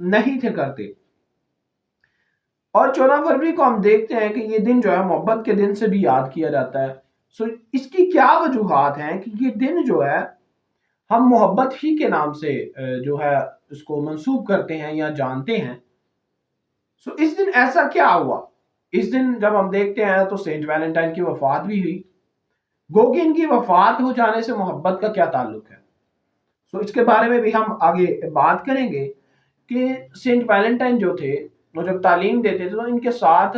نہیں تھے کرتے. اور 14 فروری کو ہم دیکھتے ہیں کہ یہ دن جو ہے محبت کے دن سے بھی یاد کیا جاتا ہے. اس کی کیا وجوہات ہیں کہ یہ دن جو ہے ہم محبت ہی کے نام سے جو ہے اس کو منسوب کرتے ہیں یا جانتے ہیں. اس دن ایسا کیا ہوا؟ اس دن جب ہم دیکھتے ہیں تو سینٹ ویلنٹائن کی وفات بھی ہوئی. گو کہ ان کی وفات ہو جانے سے محبت کا کیا تعلق ہے؟ اس کے بارے میں بھی ہم آگے بات کریں گے کہ سینٹ ویلنٹائن جو تھے وہ جب تعلیم دیتے تھے تو ان کے ساتھ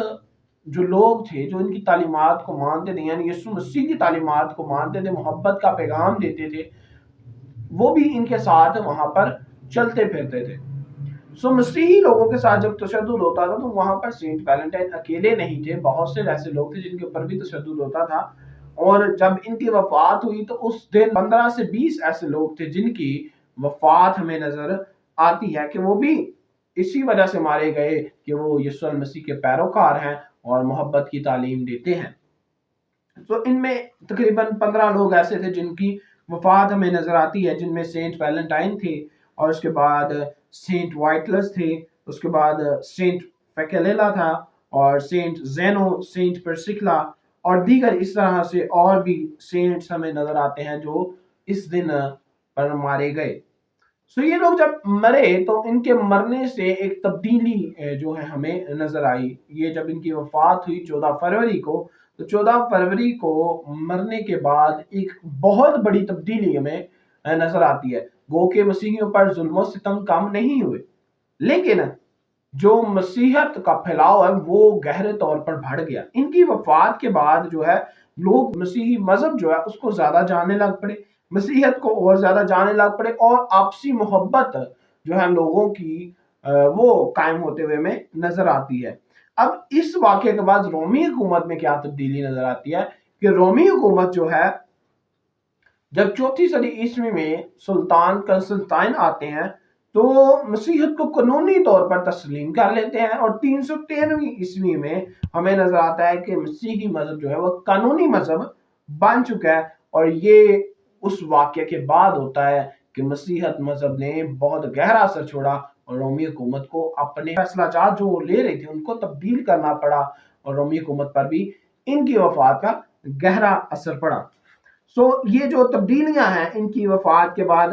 جو لوگ تھے جو ان کی تعلیمات کو مانتے تھے، یعنی یسوع مسیح کی تعلیمات کو مانتے تھے، محبت کا پیغام دیتے تھے، وہ بھی ان کے ساتھ وہاں پر چلتے پھرتے تھے. مسیحی لوگوں کے ساتھ جب تشدد ہوتا تھا تو وہاں پر سینٹ ویلنٹائن اکیلے نہیں تھے، بہت سے ایسے لوگ تھے جن کے اوپر بھی تشدد ہوتا تھا. اور جب ان کی وفات ہوئی تو اس دن 15 سے 20 ایسے لوگ تھے جن کی وفات ہمیں نظر آتی ہے کہ وہ بھی اسی وجہ سے مارے گئے کہ وہ یسوع مسیح کے پیروکار ہیں اور محبت کی تعلیم دیتے ہیں. تو ان میں تقریباً 15 لوگ ایسے تھے جن کی وفات ہمیں نظر آتی ہے، جن میں سینٹ ویلنٹائن تھے، اور اس کے بعد سینٹ وائٹلس تھے، اس کے بعد سینٹ فیکلیلا تھا، اور سینٹ زینو، سینٹ پرسکلا اور دیگر اس طرح سے اور بھی سینٹس ہمیں نظر آتے ہیں جو اس دن پر مارے گئے. یہ لوگ جب مرے تو ان کے مرنے سے ایک تبدیلی جو ہے ہمیں نظر آئی. یہ جب ان کی وفات ہوئی 14 فروری کو، تو 14 فروری کو مرنے کے بعد ایک بہت بڑی تبدیلی ہمیں نظر آتی ہے. گو کہ مسیحیوں پر ظلم و ستم کم نہیں ہوئے، لیکن جو مسیحیت کا پھیلاؤ ہے وہ گہرے طور پر بڑھ گیا. ان کی وفات کے بعد جو ہے لوگ مسیحی مذہب جو ہے اس کو زیادہ جاننے لگ پڑے، مسیحیت کو اور زیادہ جاننے لگ پڑے، اور آپسی محبت جو ہے لوگوں کی وہ قائم ہوتے ہوئے میں نظر آتی ہے. اب اس واقعے کے بعد رومی حکومت میں کیا تبدیلی نظر آتی ہے کہ رومی حکومت جو ہے جب 4 صدی عیسوی میں سلطان کنسٹنٹائن آتے ہیں تو مسیحیت کو قانونی طور پر تسلیم کر لیتے ہیں، اور 393 میں ہمیں نظر آتا ہے کہ مسیحی مذہب جو ہے وہ قانونی مذہب بن چکا ہے. اور یہ اس واقعے کے بعد ہوتا ہے کہ مسیحیت مذہب نے بہت گہرا اثر چھوڑا اور رومی حکومت کو اپنے فیصلہ جات جو لے رہے تھے ان کو تبدیل کرنا پڑا، اور رومی حکومت پر بھی ان کی وفات کا گہرا اثر پڑا. یہ جو تبدیلیاں ہیں ان کی وفات کے بعد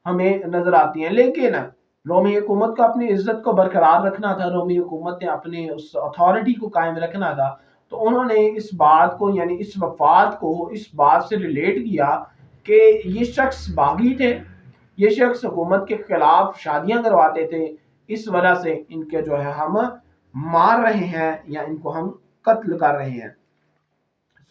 ہمیں نظر آتی ہیں. لیکن رومی حکومت کو اپنی عزت کو برقرار رکھنا تھا، رومی حکومت نے اپنے اس اتھارٹی کو قائم رکھنا تھا، تو انہوں نے اس بات کو یعنی اس وفات کو اس بات سے ریلیٹ کیا کہ یہ شخص باغی تھے، یہ شخص حکومت کے خلاف شادیاں کرواتے تھے، اس وجہ سے ان کے جو ہے ہم مار رہے ہیں یا ان کو ہم قتل کر رہے ہیں.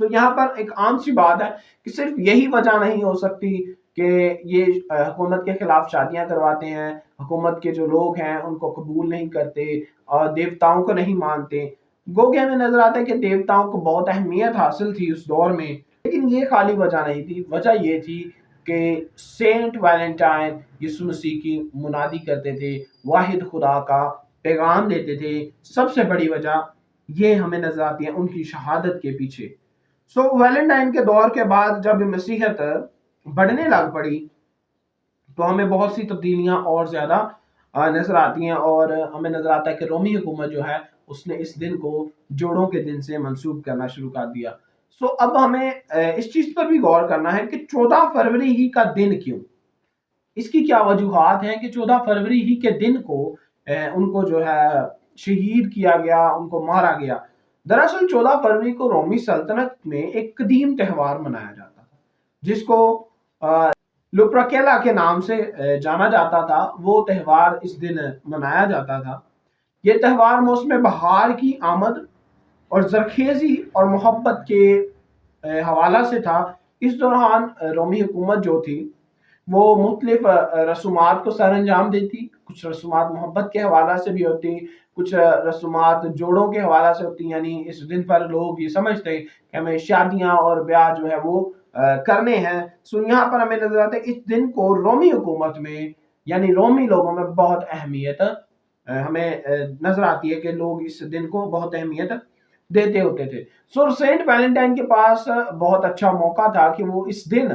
یہاں پر ایک عام سی بات ہے کہ صرف یہی وجہ نہیں ہو سکتی کہ یہ حکومت کے خلاف شادیاں کرواتے ہیں، حکومت کے جو لوگ ہیں ان کو قبول نہیں کرتے اور دیوتاؤں کو نہیں مانتے. گو کہ ہمیں نظر آتا ہے کہ دیوتاؤں کو بہت اہمیت حاصل تھی اس دور میں، لیکن یہ خالی وجہ نہیں تھی. وجہ یہ تھی کہ سینٹ ویلنٹائن یسوع مسیح کی منادی کرتے تھے، واحد خدا کا پیغام دیتے تھے. سب سے بڑی وجہ یہ ہمیں نظر آتی ہے ان کی شہادت کے پیچھے. ویلنٹائن کے دور کے بعد جب مسیحیت بڑھنے لگ پڑی تو ہمیں بہت سی تبدیلیاں اور زیادہ نظر آتی ہیں، اور ہمیں نظر آتا ہے کہ رومی حکومت جو ہے اس نے اس دن کو جوڑوں کے دن سے منسوب کرنا شروع کر دیا. اب ہمیں اس چیز پر بھی غور کرنا ہے کہ 14 فروری ہی کا دن کیوں، اس کی کیا وجوہات ہیں کہ 14 فروری ہی کے دن کو ان کو جو ہے شہید کیا گیا، ان کو مارا گیا. دراصل 14 فروری کو رومی سلطنت میں ایک قدیم تہوار منایا جاتا تھا جس کو لوپرکیلا کے نام سے جانا جاتا تھا. وہ تہوار اس دن منایا جاتا تھا. یہ تہوار موسم بہار کی آمد اور زرخیزی اور محبت کے حوالہ سے تھا. اس دوران رومی حکومت جو تھی وہ مختلف رسومات کو سر انجام دیتی. کچھ رسومات محبت کے حوالہ سے بھی ہوتی، کچھ رسومات جوڑوں کے حوالہ سے ہوتی، یعنی اس دن پر لوگ یہ سمجھتے کہ ہمیں شادیاں اور بیاہ جو ہے وہ کرنے ہیں. یہاں پر ہمیں نظر آتا ہے اس دن کو رومی حکومت میں یعنی رومی لوگوں میں بہت اہمیت ہمیں نظر آتی ہے کہ لوگ اس دن کو بہت اہمیت دیتے ہوتے تھے. سینٹ ویلنٹائن کے پاس بہت اچھا موقع تھا کہ وہ اس دن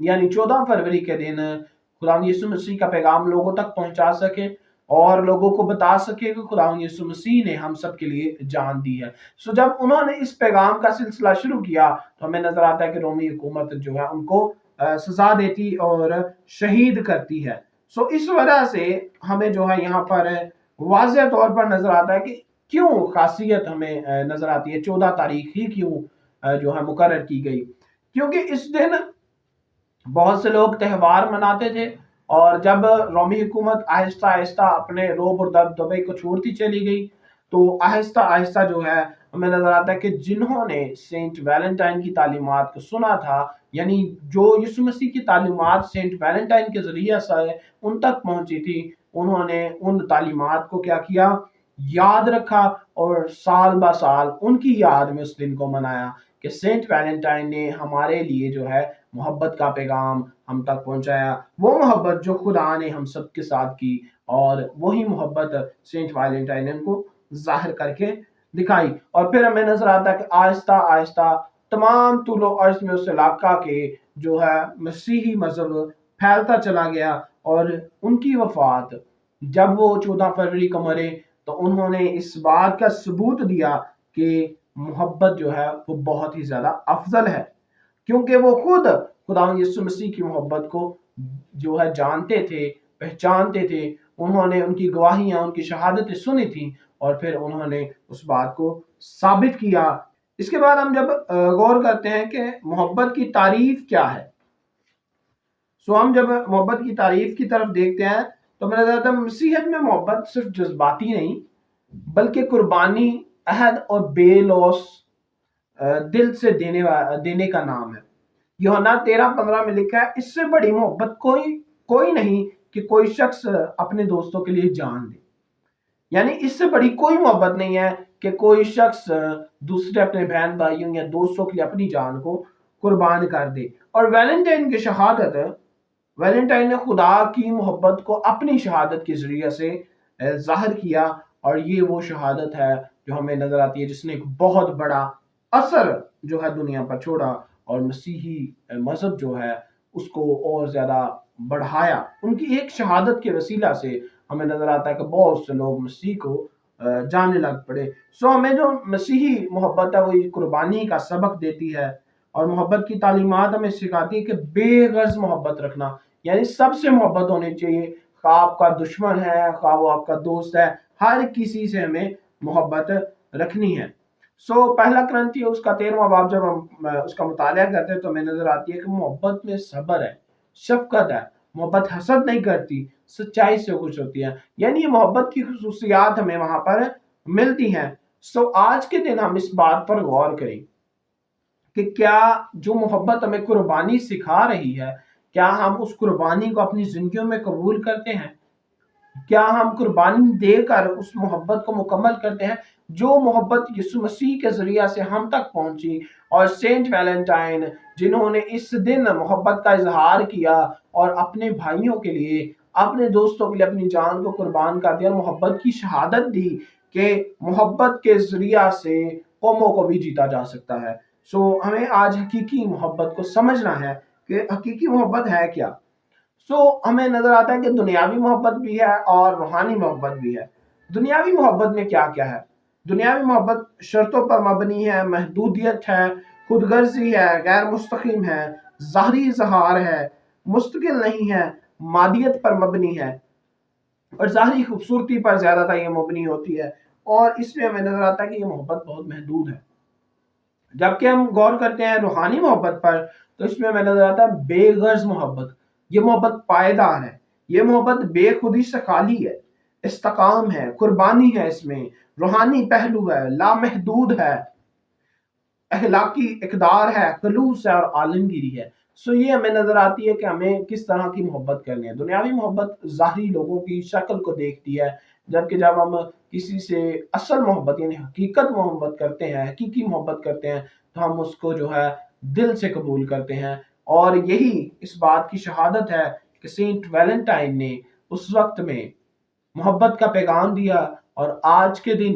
یعنی 14 فروری کے دن خدا یسوع مسیح کا پیغام لوگوں تک پہنچا سکے اور لوگوں کو بتا سکے کہ خداوند یسوع مسیح نے ہم سب کے لیے جان دی ہے۔ سو جب انہوں نے اس پیغام کا سلسلہ شروع کیا تو ہمیں نظر آتا ہے کہ رومی حکومت جو ہے ان کو سزا دیتی اور شہید کرتی ہے۔ سو اس وجہ سے ہمیں جو ہے یہاں پر واضح طور پر نظر آتا ہے کہ کیوں خاصیت ہمیں نظر آتی ہے 14 تاریخ ہی کیوں جو ہے مقرر کی گئی، کیونکہ اس دن بہت سے لوگ تہوار مناتے تھے، اور جب رومی حکومت آہستہ آہستہ اپنے روب اور دبدبے کو چھوڑتی چلی گئی تو آہستہ آہستہ جو ہے ہمیں نظر آتا ہے کہ جنہوں نے سینٹ ویلنٹائن کی تعلیمات کو سنا تھا، یعنی جو یسوع مسیح کی تعلیمات سینٹ ویلنٹائن کے ذریعے سے ان تک پہنچی تھی، انہوں نے ان تعلیمات کو کیا کیا، یاد رکھا، اور سال با سال ان کی یاد میں اس دن کو منایا کہ سینٹ ویلنٹائن نے ہمارے لیے جو ہے محبت کا پیغام ہم تک پہنچایا، وہ محبت جو خدا نے ہم سب کے ساتھ کی، اور وہی محبت سینٹ ویلنٹائن نے ان کو ظاہر کر کے دکھائی۔ اور پھر ہمیں نظر آتا ہے کہ آہستہ آہستہ تمام طول و عرض میں اس علاقہ کے جو ہے مسیحی مذہب پھیلتا چلا گیا، اور ان کی وفات جب وہ 14 فروری کو مرے تو انہوں نے اس بات کا ثبوت دیا کہ محبت جو ہے وہ بہت ہی زیادہ افضل ہے، کیونکہ وہ خود خداوند یسوع مسیح کی محبت کو جو ہے جانتے تھے، پہچانتے تھے، انہوں نے ان کی گواہیاں، ان کی شہادتیں سنی تھیں، اور پھر انہوں نے اس بات کو ثابت کیا۔ اس کے بعد ہم جب غور کرتے ہیں کہ محبت کی تعریف کیا ہے، سو ہم جب محبت کی تعریف کی طرف دیکھتے ہیں تو میں نظر آتا ہے مسیحیت میں محبت صرف جذباتی نہیں بلکہ قربانی، عہد اور بے لوث دل سے دینے کا نام ہے۔ یوحنا 13:15 میں لکھا ہے، اس سے بڑی محبت کوئی نہیں کہ کوئی شخص اپنے دوستوں کے لیے جان دے۔ یعنی اس سے بڑی کوئی محبت نہیں ہے کہ کوئی شخص دوسرے اپنے بہن بھائیوں یا دوستوں کے لیے اپنی جان کو قربان کر دے۔ اور ویلنٹائن کی شہادت، ویلنٹائن نے خدا کی محبت کو اپنی شہادت کے ذریعے سے ظاہر کیا، اور یہ وہ شہادت ہے جو ہمیں نظر آتی ہے جس نے ایک بہت بڑا اثر جو ہے دنیا پر چھوڑا، اور مسیحی مذہب جو ہے اس کو اور زیادہ بڑھایا۔ ان کی ایک شہادت کے وسیلہ سے ہمیں نظر آتا ہے کہ بہت سے لوگ مسیح کو جاننے لگ پڑے۔ سو ہمیں جو مسیحی محبت ہے وہ قربانی کا سبق دیتی ہے، اور محبت کی تعلیمات ہمیں سکھاتی ہے کہ بے غرض محبت رکھنا، یعنی سب سے محبت ہونی چاہیے، خواہ آپ کا دشمن ہے، خواہ وہ آپ کا دوست ہے، ہر کسی سے ہمیں محبت رکھنی ہے۔ سو پہلا کرنتی اس کا 13واں باب جب ہم اس کا مطالعہ کرتے ہیں تو ہمیں نظر آتی ہے کہ محبت میں صبر ہے، شفقت ہے، محبت حسد نہیں کرتی، سچائی سے خوش ہوتی ہے، یعنی یہ محبت کی خصوصیات ہمیں وہاں پر ملتی ہیں۔ سو آج کے دن ہم اس بات پر غور کریں کہ کیا جو محبت ہمیں قربانی سکھا رہی ہے، کیا ہم اس قربانی کو اپنی زندگیوں میں قبول کرتے ہیں؟ کیا ہم قربانی دے کر اس محبت کو مکمل کرتے ہیں جو محبت یسوع مسیح کے ذریعہ سے ہم تک پہنچی؟ اور سینٹ ویلنٹائن جنہوں نے اس دن محبت کا اظہار کیا اور اپنے بھائیوں کے لیے، اپنے دوستوں کے لیے اپنی جان کو قربان کر دیا، محبت کی شہادت دی کہ محبت کے ذریعہ سے قوموں کو بھی جیتا جا سکتا ہے۔ سو ہمیں آج حقیقی محبت کو سمجھنا ہے کہ حقیقی محبت ہے کیا۔ سو ہمیں نظر آتا ہے کہ دنیاوی محبت بھی ہے اور روحانی محبت بھی ہے۔ دنیاوی محبت میں کیا کیا ہے؟ دنیاوی محبت شرطوں پر مبنی ہے، محدودیت ہے، خود غرضی ہے، غیر مستقیم ہے، ظاہری اظہار ہے، مستقل نہیں ہے، مادیت پر مبنی ہے، اور ظاہری خوبصورتی پر زیادہ تر یہ مبنی ہوتی ہے، اور اس میں ہمیں نظر آتا ہے کہ یہ محبت بہت محدود ہے۔ جبکہ ہم غور کرتے ہیں روحانی محبت پر تو اس میں ہمیں نظر آتا ہے بے غرض محبت، یہ محبت پائیدار ہے، یہ محبت بے خودی سے خالی ہے، استقام ہے، قربانی ہے، اس میں روحانی پہلو ہے، لامحدود ہے، اخلاقی اقدار ہے، خلوص ہے، اور عالمگیری ہے۔ سو یہ ہمیں نظر آتی ہے کہ ہمیں کس طرح کی محبت کرنی ہے۔ دنیاوی محبت ظاہری لوگوں کی شکل کو دیکھتی ہے، جبکہ جب ہم کسی سے اصل محبت یعنی حقیقت محبت کرتے ہیں، حقیقی محبت کرتے ہیں، تو ہم اس کو جو ہے دل سے قبول کرتے ہیں۔ اور یہی اس بات کی شہادت ہے کہ سینٹ ویلنٹائن نے اس وقت میں محبت کا پیغام دیا، اور آج کے دن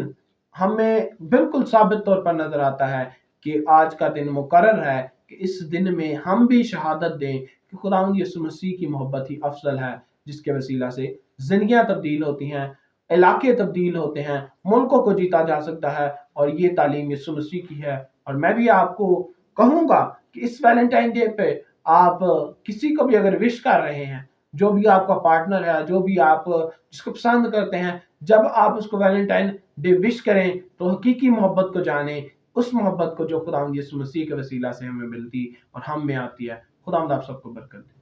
ہمیں بالکل ثابت طور پر نظر آتا ہے کہ آج کا دن مقرر ہے کہ اس دن میں ہم بھی شہادت دیں کہ خداوند یسوع مسیح کی محبت ہی افضل ہے، جس کے وسیلہ سے زندگیاں تبدیل ہوتی ہیں، علاقے تبدیل ہوتے ہیں، ملکوں کو جیتا جا سکتا ہے، اور یہ تعلیم یسوع مسیح کی ہے۔ اور میں بھی آپ کو کہوں گا کہ اس ویلنٹائن ڈے پہ آپ کسی کو بھی اگر وش کر رہے ہیں، جو بھی آپ کا پارٹنر ہے، جو بھی آپ جس کو پسند کرتے ہیں، جب آپ اس کو ویلنٹائن ڈے وش کریں تو حقیقی محبت کو جانیں، اس محبت کو جو خداوند یسوع مسیح کے وسیلہ سے ہمیں ملتی اور ہم میں آتی ہے۔ خداوند آپ سب کو برکت دے۔